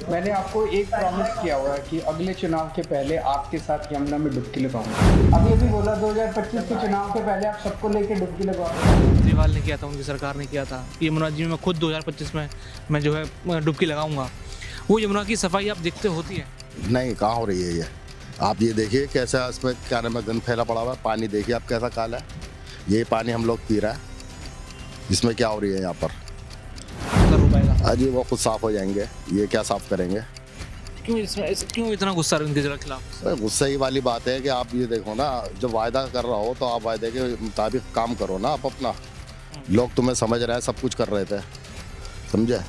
मैंने आपको एक प्रॉमिस किया हुआ है कि अगले चुनाव के पहले आपके साथ यमुना में डुबकी लगाऊंगा। अभी अभी बोला 2025 के चुनाव के पहले आप सबको लेके डुबकी लगाऊंगा। केजरीवाल ने किया था, उनकी सरकार ने किया था। यमुना जी में खुद 2025 में मैं जो है डुबकी लगाऊंगा। वो यमुना की सफाई आप देखते होती है? नहीं, कहाँ हो रही है ये। आप ये देखिए कैसा इसमें क्या नाम है गंद फैला पड़ा हुआ है। पानी देखिए आप कैसा काला है। यही पानी हम लोग पी रहा है, इसमें क्या हो रही है यहाँ पर। अजी वो खुद साफ हो जाएंगे, ये क्या साफ करेंगे। क्यों इतना गुस्सा अरविंद केजरीवाल के खिलाफ? गुस्से की वाली बात है कि आप ये देखो ना, जब वायदा कर रहा हो तो आप वायदे के मुताबिक काम करो ना। आप अपना, लोग तुम्हें समझ रहे हैं, सब कुछ कर रहे थे, समझे।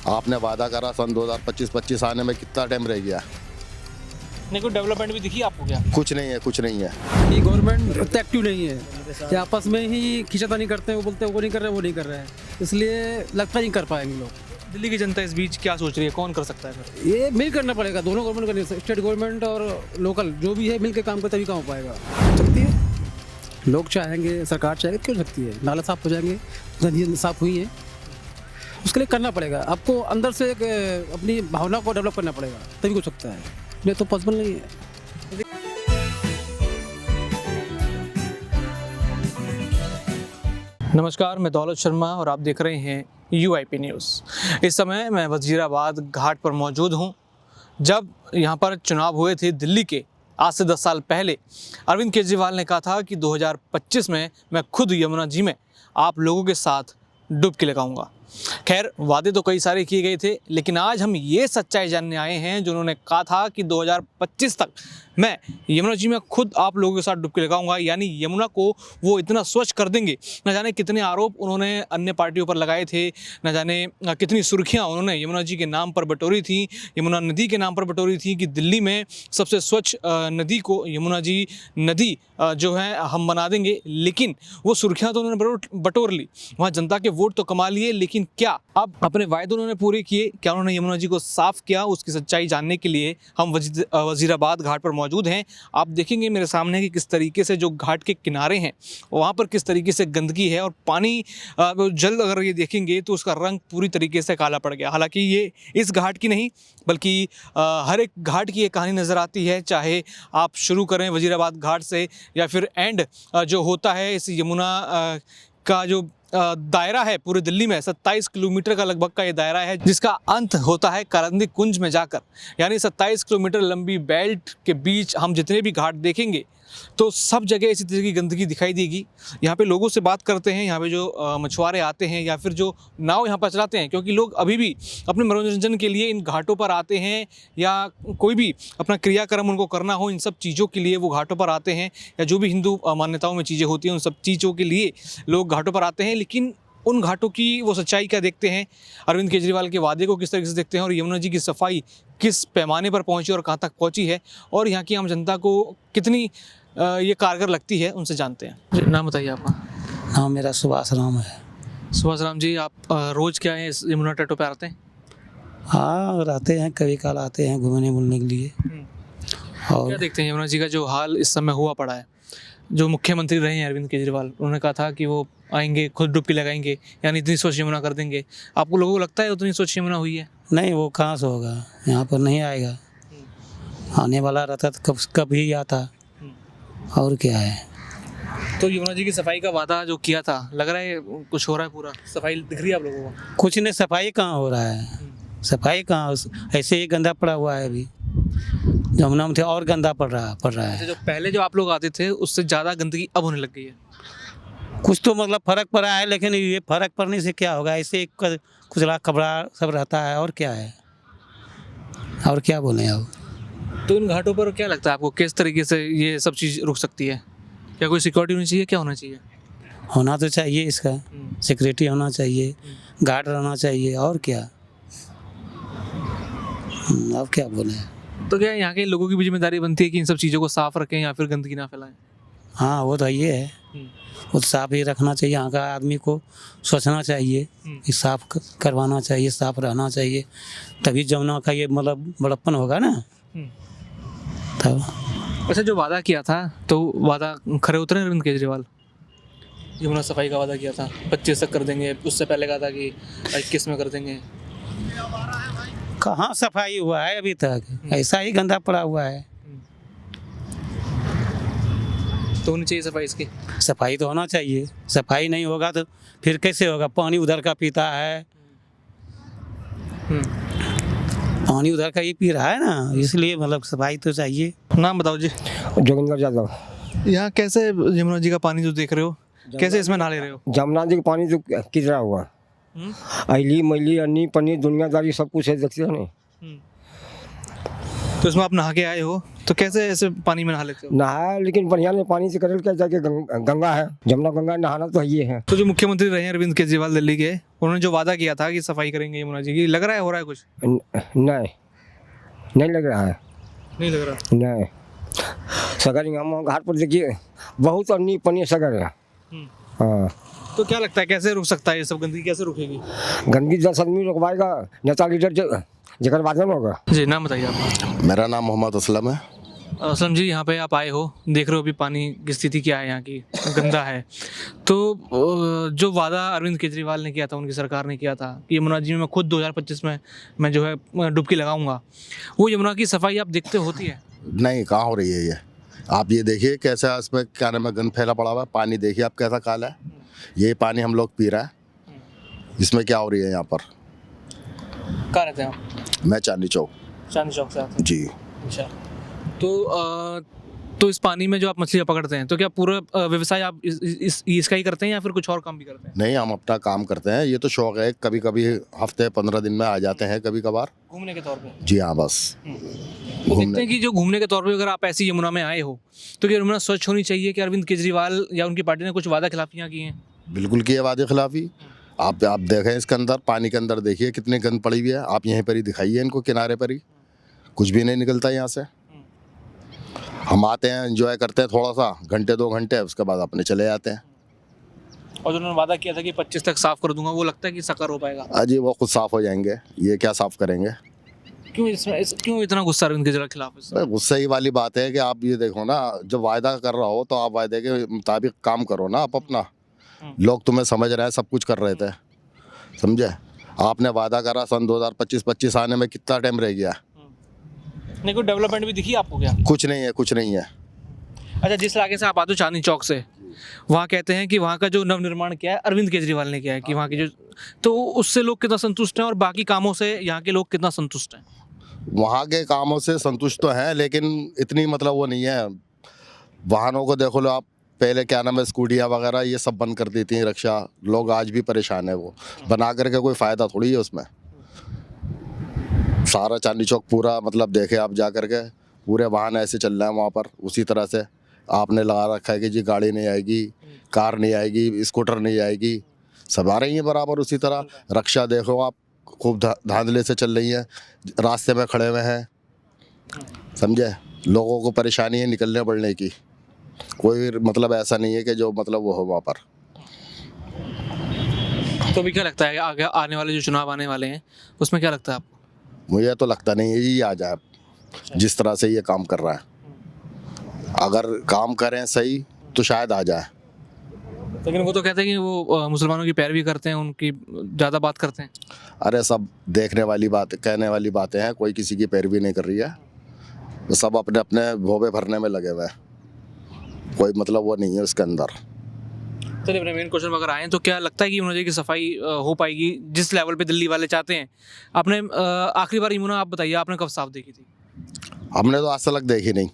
आपने वादा करा सन 2025 आने में कितना टाइम रह गया। नहीं, कोई डेवलपमेंट भी दिखी आपको क्या? कुछ नहीं है, कुछ नहीं है। ये गवर्नमेंट उतना एक्टिव नहीं है, ये आपस में ही खींचातानी करते हैं। वो बोलते हैं वो नहीं कर रहे, वो नहीं कर रहे हैं, इसलिए लगता नहीं कर पाएंगे लोग। दिल्ली की जनता इस बीच क्या सोच रही है, कौन कर सकता है फिर? ये मिल करना पड़ेगा, दोनों गवर्नमेंट करनी, स्टेट गवर्नमेंट और लोकल जो भी है मिल के काम कर, तभी काम हो पाएगा। सकती है, लोग चाहेंगे, सरकार चाहेगी, क्यों सकती है। नाला साफ हो जाएंगे, नदी साफ हुई है, उसके लिए करना पड़ेगा। आपको अंदर से एक अपनी भावना को डेवलप करना पड़ेगा, तभी हो सकता है, नहीं तो पॉसिबल नहीं है। नमस्कार, मैं दौलत शर्मा और आप देख रहे हैं UIP न्यूज़। इस समय मैं वजीराबाद घाट पर मौजूद हूं। जब यहां पर चुनाव हुए थे दिल्ली के, आज से 10 साल पहले, अरविंद केजरीवाल ने कहा था कि 2025 में मैं खुद यमुना जी में आप लोगों के साथ डुबकी लगाऊंगा। खैर, वादे तो कई सारे किए गए थे, लेकिन आज हम ये सच्चाई जानने आए हैं जो उन्होंने कहा था कि 2025 तक मैं यमुना जी में खुद आप लोगों के साथ डुबकी लगाऊंगा। यानी यमुना को वो इतना स्वच्छ कर देंगे। न जाने कितने आरोप उन्होंने अन्य पार्टियों पर लगाए थे, न जाने कितनी सुर्खियां उन्होंने यमुना जी के नाम पर बटोरी थी, यमुना नदी के नाम पर बटोरी थी कि दिल्ली में सबसे स्वच्छ नदी को यमुना जी नदी जो है हम बना देंगे। लेकिन वो सुर्खियां तो उन्होंने बटोर ली, वहाँ जनता के वोट तो कमा लिए, लेकिन क्या अब अपने वायदे उन्होंने पूरे किए? क्या उन्होंने यमुना जी को साफ किया? उसकी सच्चाई जानने के लिए हम वजीराबाद घाट पर मौजूद हैं। आप देखेंगे मेरे सामने कि किस तरीके से जो घाट के किनारे हैं वहाँ पर किस तरीके से गंदगी है, और पानी जल अगर ये देखेंगे तो उसका रंग पूरी तरीके से काला पड़ गया। हालांकि ये इस घाट की नहीं बल्कि हर एक घाट की ये कहानी नज़र आती है, चाहे आप शुरू करें वजीराबाद घाट से या फिर एंड जो होता है इस यमुना का जो दायरा है पूरे दिल्ली में, 27 किलोमीटर का लगभग का ये दायरा है, जिसका अंत होता है कालिंदी कुंज में जाकर। यानी 27 किलोमीटर लंबी बेल्ट के बीच हम जितने भी घाट देखेंगे तो सब जगह इसी तरह की गंदगी दिखाई देगी। यहाँ पे लोगों से बात करते हैं, यहाँ पे जो मछुआरे आते हैं या फिर जो नाव यहाँ पर चलाते हैं, क्योंकि लोग अभी भी अपने मनोरंजन के लिए इन घाटों पर आते हैं, या कोई भी अपना क्रियाक्रम उनको करना हो, इन सब चीज़ों के लिए वो घाटों पर आते हैं, या जो भी हिंदू मान्यताओं में चीज़ें होती हैं उन सब चीज़ों के लिए लोग घाटों पर आते हैं। लेकिन उन घाटों की वो सच्चाई क्या देखते हैं, अरविंद केजरीवाल के वादे को किस तरीके से देखते हैं, और यमुना जी की सफाई किस पैमाने पर पहुंची और कहां तक पहुंची है, और यहाँ की आम जनता को कितनी ये कारगर लगती है, उनसे जानते हैं। नाम बताइए आपका। नाम मेरा सुभाष राम है। सुभाष राम जी, आप रोज़ क्या है इस यमुना तटों पर आते हैं? हाँ, रहते हैं, कभी काल आते हैं घूमने बुलने के लिए। और क्या देखते हैं यमुना जी का जो हाल इस समय हुआ पड़ा है? जो मुख्यमंत्री रहे हैं अरविंद केजरीवाल, उन्होंने कहा था कि वो आएंगे खुद डुबकी लगाएंगे, यानी इतनी स्वच्छ यमुना कर देंगे। आपको लोगों को लगता है उतनी स्वच्छ यमुना हुई है? नहीं, वो कहाँ से होगा, यहाँ पर नहीं आएगा। आने वाला रहता तो कब ही आता, और क्या है। तो यमुना जी की सफाई का वादा जो किया था, लग रहा है कुछ हो रहा है? पूरा सफाई दिख रही है आप लोगों को? कुछ नहीं, सफाई कहाँ हो रहा है, सफाई कहाँ, ऐसे ही गंदा पड़ा हुआ है। अभी यमुना में थे और गंदा पड़ रहा है। जो पहले जो आप लोग आते थे उससे ज़्यादा गंदगी अब होने लग गई है। कुछ तो मतलब फर्क पड़ा है, लेकिन ये फर्क पड़ने से क्या होगा, ऐसे खुचरा खबरा सब रहता है, और क्या है, और क्या बोले अब। तो इन घाटों पर क्या लगता है आपको, किस तरीके से ये सब चीज़ रुक सकती है? क्या कोई सिक्योरिटी होनी चाहिए? क्या होना चाहिए? होना तो चाहिए, इसका सिक्योरिटी होना चाहिए, गार्ड रहना चाहिए, और क्या। अब क्या बोले। तो क्या यहाँ के लोगों की भी जिम्मेदारी बनती है कि इन सब चीज़ों को साफ रखें या फिर गंदगी ना फैलाएं? हाँ, वो तो ये है, वो तो साफ ही रखना चाहिए। यहाँ का आदमी को सोचना चाहिए कि साफ करवाना चाहिए, साफ रहना चाहिए, तभी जमुना का ये मतलब बड़प्पन होगा ना। तब अच्छा, जो वादा किया था तो वादा खरे उतरे अरविंद केजरीवाल? यमुना सफाई का वादा किया था 25 तक कर देंगे, उससे पहले कहा था कि 21 में कर देंगे। कहाँ सफाई हुआ है अभी तक, ऐसा ही गंदा पड़ा हुआ है। तो होनी चाहिए सफाई इसकी। सफाई तो होना चाहिए, सफाई नहीं होगा तो फिर कैसे होगा? पानी उधर का पीता है, पानी उधर का ही पी रहा है ना, इसलिए मतलब सफाई तो चाहिए। नाम बताओ जी। जोगिंदर यादव। यहाँ कैसे यमुना जी का पानी जो देख रहे हो, कैसे इसमें नहा ले रहे हो? जमुना जी का पानी तो कितना हुआ, अली मैली अन्नी पन्नी दुनियादारी सब कुछ है, देखते हो नहीं। तो इसमें आप नहा के आए हो, तो कैसे ऐसे पानी में नहा लेते हो? नहाया लेकिन बढ़िया ने पानी से करल क्या जाके गंगा है, जमुना गंगा नहाना तो ये है। तो जो मुख्यमंत्री रहे हैं अरविंद केजरीवाल दिल्ली के, उन्होंने जो वादा किया था कि सफाई करेंगे यमुना जी की, लग रहा है हो रहा है कुछ? नहीं लग रहा है, नहीं लग रहा। नहीं। सगर यहाँ घाट पर देखिए बहुत अन्नी पन्नी सगर है। हाँ, तो क्या लगता है कैसे रुक सकता है ये सब गंदगी, कैसे रुकेगी? गंदगी 10 आदमी रुकवाएगा, नेता लीडर जगह बात होगा। जी नाम बताइए आप। मेरा नाम मोहम्मद असलम है। असलम जी, यहाँ पे आप आए हो, देख रहे हो अभी पानी की स्थिति क्या है, यहाँ की गंदा है। तो जो वादा अरविंद केजरीवाल ने किया था, उनकी सरकार ने किया था कि यमुना जी में मैं खुद 2025 में मैं जो है डुबकी लगाऊंगा, वो यमुना की सफाई आप देखते होती है? नहीं, कहाँ हो रही है ये? आप ये देखिए कैसा इसमें क्या नाम है गंद फैला पड़ा हुआ है। पानी देखिए आप कैसा काला है, ये पानी हम लोग पी रहे हैं, इसमें क्या हो रही है यहाँ पर? कहाँ रहते हैं आप? मैं चांदनी चौक। चांदनी चौक से आते हैं? जी। अच्छा। तो इस पानी में जो आप मछलियाँ पकड़ते हैं, तो क्या पूरा व्यवसाय आप इसका ही करते हैं या फिर कुछ और काम भी करते हैं? नहीं, हम अपना काम करते हैं, ये तो शौक है। कभी कभी हफ्ते 15 दिन में आ जाते हैं, कभी कभार घूमने के तौर पे। जी हाँ, बस तो देखते हैं कि जो घूमने के तौर पे अगर आप ऐसी यमुना में आए हो, तो क्या यमुना स्वच्छ होनी चाहिए? कि अरविंद केजरीवाल या उनकी पार्टी ने कुछ वादा खिलाफियाँ की हैं? बिल्कुल किए वादे खिलाफी। आप देखें इसके अंदर, पानी के अंदर देखिए कितनी गंद पड़ी हुई है। आप यहीं पर ही दिखाइए इनको, किनारे पर ही कुछ भी नहीं निकलता यहाँ से। हम आते हैं, एंजॉय करते हैं थोड़ा सा, घंटे 2 घंटे, उसके बाद अपने चले जाते हैं। और जो उन्होंने वादा किया था कि 25 तक साफ कर दूंगा, वो लगता है कि साकार हो पाएगा? अजी वो खुद साफ हो जाएंगे, ये क्या साफ करेंगे? क्यों इतना गुस्सा अरविंद केजरीवाल के खिलाफ? भाई गुस्से ही वाली बात है कि आप ये देखो ना, जब वायदा कर रहा हो तो आप वायदे के मुताबिक काम करो ना आप अपना। लोग तुम्हें समझ रहे हैं, सब कुछ कर रहे थे, समझे? आपने वादा करा सन 2025 आने में कितना टाइम रह गया? नहीं, कोई डेवलपमेंट भी दिखी आपको क्या? कुछ नहीं है, कुछ नहीं है। अच्छा, जिस इलाके से आप आते हो चांदनी चौक से, वहाँ कहते हैं कि वहाँ का जो नवनिर्माण किया है अरविंद केजरीवाल ने किया है, कि वहाँ की जो, तो उससे लोग कितना संतुष्ट हैं और बाकी कामों से यहाँ के लोग कितना संतुष्ट हैं? वहाँ के कामों से संतुष्ट तो हैं, लेकिन इतनी मतलब वो नहीं है। वाहनों को देखो लो आप, पहले क्या नाम है स्कूटियाँ वगैरह ये सब बंद कर दी थी, रिक्शा, लोग आज भी परेशान है। वो बना करके कोई फ़ायदा थोड़ी है उसमें। सारा चांदनी चौक पूरा मतलब देखे आप जा करके, पूरे वाहन ऐसे चल रहे हैं वहाँ पर। उसी तरह से आपने लगा रखा है कि जी गाड़ी नहीं आएगी, कार नहीं आएगी, स्कूटर नहीं आएगी, सब आ रही हैं बराबर। उसी तरह रिक्शा देखो आप, खूब धांधले से चल रही हैं, रास्ते में खड़े हुए हैं, समझे? लोगों को परेशानी है निकलने पड़ने की, कोई मतलब ऐसा नहीं है कि जो मतलब वो हो वहाँ पर। तो अभी क्या लगता है आगे आने वाले जो चुनाव आने वाले हैं, उसमें क्या लगता है आपको? मुझे तो लगता नहीं है ये आ जाए, जिस तरह से ये काम कर रहा है। अगर काम करें सही तो शायद आ जाए। लेकिन वो तो कहते हैं कि वो मुसलमानों की पैरवी करते हैं, उनकी ज़्यादा बात करते हैं। अरे सब देखने वाली बात, कहने वाली बातें हैं, कोई किसी की पैरवी नहीं कर रही है। तो सब अपने अपने भोबे भरने में लगे हुए हैं, कोई मतलब वो नहीं है उसके अंदर। चलिए अपने मेन क्वेश्चन अगर आए तो क्या लगता है कि यमुना जी की सफाई हो पाएगी जिस लेवल पे दिल्ली वाले चाहते हैं? आपने आखिरी बार यमुना आप बताइए, आपने कब साफ देखी थी? हमने तो आज तक देखी नहीं।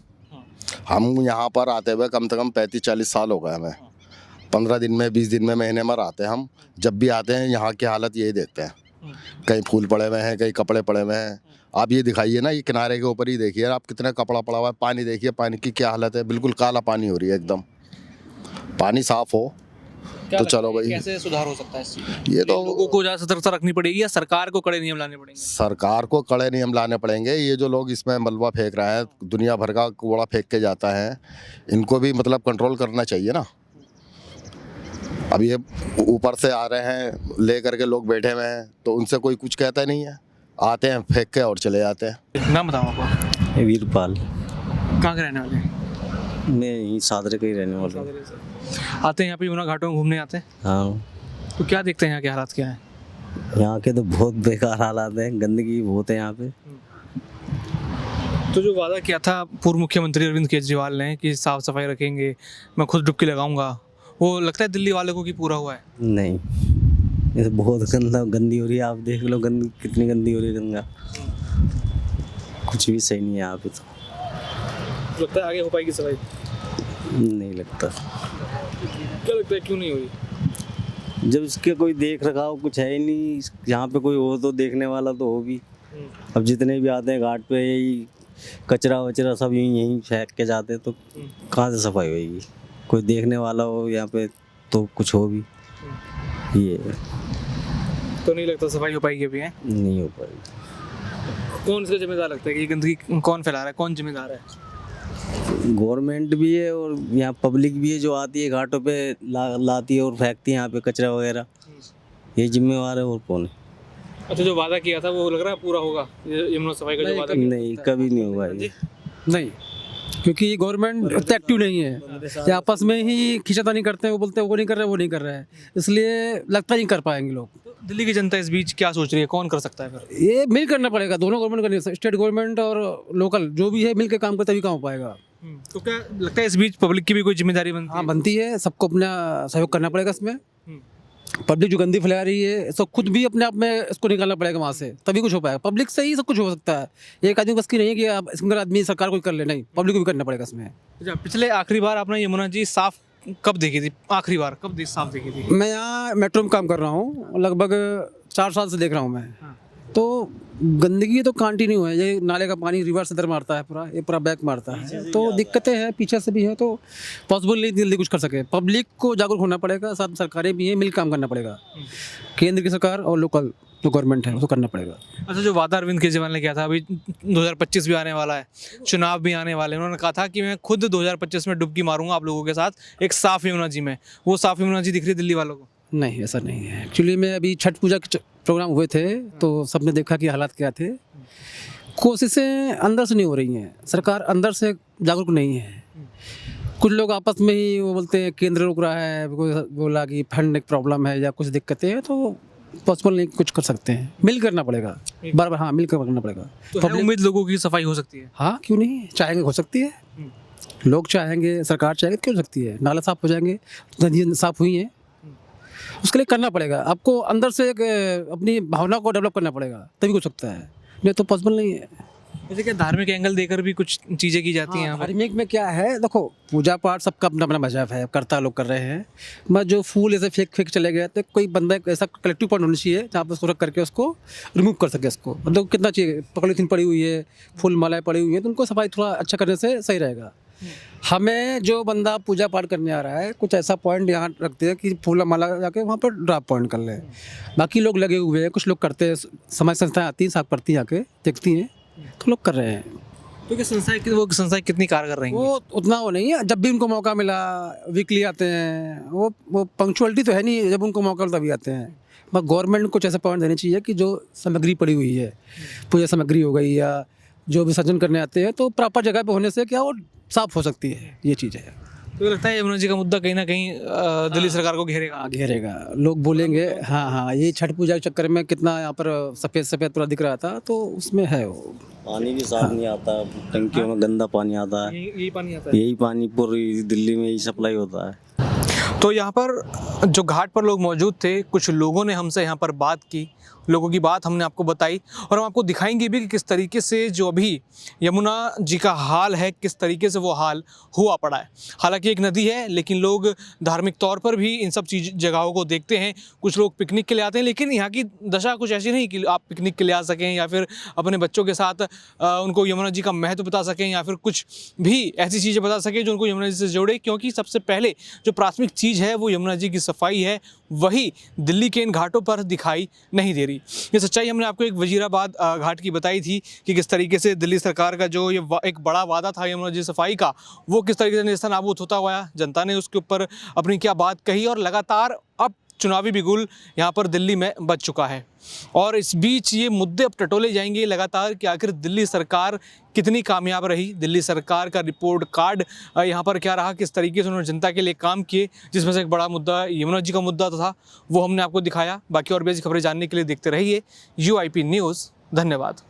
हम यहाँ पर आते हुए कम से कम 35-40 साल हो गए हमें। 15 दिन में, 20 दिन में, महीने में आते हैं हम। जब भी आते हैं यहाँ की हालत यही देखते हैं, कहीं फूल पड़े हुए हैं, कहीं कपड़े पड़े हुए हैं। आप ये दिखाइए ना, ये किनारे के ऊपर ही देखिए आप, कितना कपड़ा पड़ा हुआ है। पानी देखिए, पानी की क्या हालत है, बिल्कुल काला पानी हो रही है एकदम। पानी साफ हो तो चलो भाई। कैसे सुधार हो सकता है इस चीज़ में? ये तो लोगों को ज़्यादा सतर्कता रखनी पड़ेगी या सरकार को कड़े नियम लाने पड़ेंगे? सरकार को कड़े नियम लाने पड़ेंगे। ये जो लोग इसमें मलबा फेंक रहे हैं, दुनिया भर का कूड़ा फेंक के जाता है, इनको भी मतलब कंट्रोल करना चाहिए ना। अब ये ऊपर से आ रहे हैं, ले करके लोग बैठे हुए हैं, तो उनसे कोई कुछ कहता नहीं है। आते हैं, फेंक के और चले जाते हैं। नाम बताओ आपका। वीरपाल। कहाँ के रहने वाले हैं? मैं यहीं सादरे का ही रहने वाला हूँ। आते हैं यहाँ पे यमुना घाटों में घूमने आते हैं? हाँ। तो क्या देखते हैं यहाँ के हालात क्या है? यहाँ के तो बहुत बेकार हालात हैं, गंदगी बहुत है यहाँ पे। तो जो वादा किया था पूर्व मुख्यमंत्री अरविंद केजरीवाल ने कि साफ सफाई रखेंगे, मैं खुद डुबकी लगाऊंगा, वो लगता है दिल्ली वालों को कि पूरा हुआ है? नहीं, ये तो बहुत गंदी हो रही है। आप देख लो गंदी कितनी गंदी हो रही है गंगा, कुछ भी सही नहीं है यहाँ पे। तो लगता है आगे हो पाएगी सफाई? नहीं लगता। क्या लगता है क्यों नहीं हुई? जब इसके कोई देख रखाव कुछ है ही नहीं, यहाँ पे कोई हो तो देखने वाला तो हो भी। अब जितने भी आते हैं घाट पे यही कचरा वचरा सब यहीं फेंक के जाते हैं, तो कहाँ से सफाई होगी? कोई देखने वाला हो यहाँ पे तो कुछ हो भी। ये तो नहीं लगता सफाई हो पाएगी अभी? है नहीं हो पाएगी। कौन इसका जिम्मेदार लगता है कि ये गंदगी कौन फैला रहा है, कौन जिम्मेदार है? गवर्नमेंट भी है और यहाँ पब्लिक भी है जो आती है घाटों पे लाती है और फेंकती है यहाँ पे कचरा वगैरह। ये जिम्मेवार है और कौन है? अच्छा, जो वादा किया था वो लग रहा है पूरा होगा? यमुना सफाई का जो वादा नहीं, कभी नहीं होगा ये। नहीं, क्योंकि गवर्नमेंट उतना एक्टिव नहीं है, ये आपस में ही खींचातानी करते हैं। वो बोलते हैं वो नहीं कर रहे, वो नहीं कर रहा है, इसलिए लगता नहीं कर पाएंगे लोग। दिल्ली की जनता इस बीच क्या सोच रही है, कौन कर सकता है फिर? ये मिल करना पड़ेगा, दोनों गवर्नमेंट करनी, स्टेट गवर्नमेंट और लोकल जो भी है मिल के काम करते तभी काम हो पाएगा। तो क्या लगता है इस बीच पब्लिक की भी कोई जिम्मेदारी बनती हाँ है? बनती है, सबको अपना सहयोग करना पड़ेगा इसमें। पब्लिक जो गंदी फैला रही है इसको खुद भी अपने आप में इसको निकालना पड़ेगा वहाँ से, तभी कुछ हो पाएगा। पब्लिक से ही सब कुछ हो सकता है, एक आदमी बस की नहीं है कि आप इसमें आदमी सरकार को कर ले, नहीं, पब्लिक को भी करना पड़ेगा इसमें। अच्छा, पिछले आखिरी बार आपने यमुना जी साफ कब देखी थी? आखिरी बार कब साफ देखी थी? मैं यहाँ मेट्रो में काम कर रहा हूँ, लगभग 4 साल से देख रहा हूँ मैं। तो गंदगी तो कंटिन्यू है, ये नाले का पानी रिवर्स इधर मारता है, पूरा ये पूरा बैक मारता है, तो दिक्कतें हैं, पीछे से भी है, तो पॉसिबल नहीं जल्दी कुछ कर सके। पब्लिक को जागरूक होना पड़ेगा, साथ सरकारें भी हैं, मिल काम करना पड़ेगा, केंद्र की सरकार और लोकल जो गवर्नमेंट है उसको करना पड़ेगा। अच्छा, जो वादा अरविंद केजरीवाल ने किया था, अभी 2025 भी आने वाला है, चुनाव भी आने वाले हैं, उन्होंने कहा था कि मैं खुद 2025 में डुबकी मारूंगा आप लोगों के साथ एक साफ यमुना जी में। वो साफ यमुना जी दिख रही है दिल्ली वालों को? नहीं, ऐसा नहीं है। एक्चुअली में अभी छठ पूजा के प्रोग्राम हुए थे तो सबने देखा कि हालात क्या थे। कोशिशें अंदर से नहीं हो रही हैं, सरकार अंदर से जागरूक नहीं है। कुछ लोग आपस में ही वो बोलते हैं केंद्र रुक रहा है, कोई बोला कि फंड एक प्रॉब्लम है या कुछ दिक्कतें हैं, तो पॉसिबल नहीं कुछ कर सकते हैं, मिल करना पड़ेगा बार बार। हाँ, मिल कर करना पड़ेगा। तो है उम्मीद लोगों की सफाई हो सकती है? हाँ, क्यों नहीं, चाहेंगे हो सकती है, लोग चाहेंगे, सरकार चाहेंगे क्यों हो सकती है। नाला साफ हो जाएंगे, नदियाँ साफ हुई हैं, उसके लिए करना पड़ेगा। आपको अंदर से एक अपनी भावना को डेवलप करना पड़ेगा, तभी कुछ सकता है, नहीं तो पॉसिबल नहीं है। जैसे कि धार्मिक एंगल देकर भी कुछ चीज़ें की जाती हैं यहाँ पर। धार्मिक में क्या है, देखो पूजा पाठ सबका अपना अपना मजहब है, करता लोग कर रहे हैं, मैं जो फूल ऐसे फेंक फेंक चले गए, तो कोई बंदा ऐसा कलेक्टिव पॉइंट होना चाहिए जहाँ पर उसको रख करके उसको रिमूव कर सके। उसको मतलब कितना चाहिए, पॉलीथीन पड़ी हुई है, फूल मालाएँ पड़ी हुई हैं, तो उनको सफाई थोड़ा अच्छा करने से सही रहेगा। हमें जो बंदा पूजा पाठ करने आ रहा है, कुछ ऐसा पॉइंट यहाँ रखते हैं कि फूल माला जाके वहाँ पर ड्रॉप पॉइंट कर लें। बाकी लोग लगे हुए हैं, कुछ लोग करते हैं, समाज संस्थाएं आती हैं, साफ करती हैं, आके देखती हैं, तो लोग कर रहे हैं। तो क्या संस्थाएं कितनी कारगर रहेंगी? वो उतना वो नहीं है, जब भी उनको मौका मिला वीकली आते हैं। वो पंक्चुअलिटी तो है नहीं, जब उनको मौका तभी आते हैं। बस गवर्नमेंट को कुछ ऐसा पॉइंट देने चाहिए कि जो सामग्री पड़ी हुई है, पूजा सामग्री हो गई या जो विसर्जन करने आते हैं, तो प्रॉपर जगह पे होने से क्या वो साफ हो सकती है, ये चीज़ है। तो लगता है यमुना जी का मुद्दा कहीं ना कहीं दिल्ली सरकार को घेरेगा? घेरेगा, लोग बोलेंगे हाँ, ये छठ पूजा के चक्कर में कितना यहाँ पर सफ़ेद सफ़ेद पूरा दिख रहा था, तो उसमें है वो। पानी भी साफ नहीं आता, टंकियों में गंदा पानी आता है, यही पानी आता है? यही पानी पूरी दिल्ली में ही सप्लाई होता है। तो यहाँ पर जो घाट पर लोग मौजूद थे, कुछ लोगों ने हमसे यहाँ पर बात की, लोगों की बात हमने आपको बताई, और हम आपको दिखाएंगे भी कि किस तरीके से जो अभी यमुना जी का हाल है, किस तरीके से वो हाल हुआ पड़ा है। हालांकि एक नदी है, लेकिन लोग धार्मिक तौर पर भी इन सब जगहों को देखते हैं। कुछ लोग पिकनिक के लिए आते हैं, लेकिन यहाँ की दशा कुछ ऐसी नहीं कि आप पिकनिक के लिए आ सकें या फिर अपने बच्चों के साथ उनको यमुना जी का महत्व बता सकें या फिर कुछ भी ऐसी चीज़ें बता सकें जो उनको यमुना जी से जोड़े। क्योंकि सबसे पहले जो प्राथमिक चीज़ है वो यमुना जी की सफाई है, वही दिल्ली के इन घाटों पर दिखाई नहीं दे रही। ये सच्चाई हमने आपको एक वजीराबाद घाट की बताई थी कि किस तरीके से दिल्ली सरकार का जो ये एक बड़ा वादा था यमुना जी सफाई का, वो किस तरीके से नेस्तनाबूद होता हुआ, जनता ने उसके ऊपर अपनी क्या बात कही, और लगातार अब चुनावी बिगुल यहाँ पर दिल्ली में बज चुका है और इस बीच ये मुद्दे अब टटोले जाएंगे लगातार कि आखिर दिल्ली सरकार कितनी कामयाब रही, दिल्ली सरकार का रिपोर्ट कार्ड यहाँ पर क्या रहा, किस तरीके से उन्होंने जनता के लिए काम किए, जिसमें से एक बड़ा मुद्दा यमुना जी का मुद्दा था, वो हमने आपको दिखाया। बाकी और भी ऐसी खबरें जानने के लिए देखते रहिए UIP न्यूज़। धन्यवाद।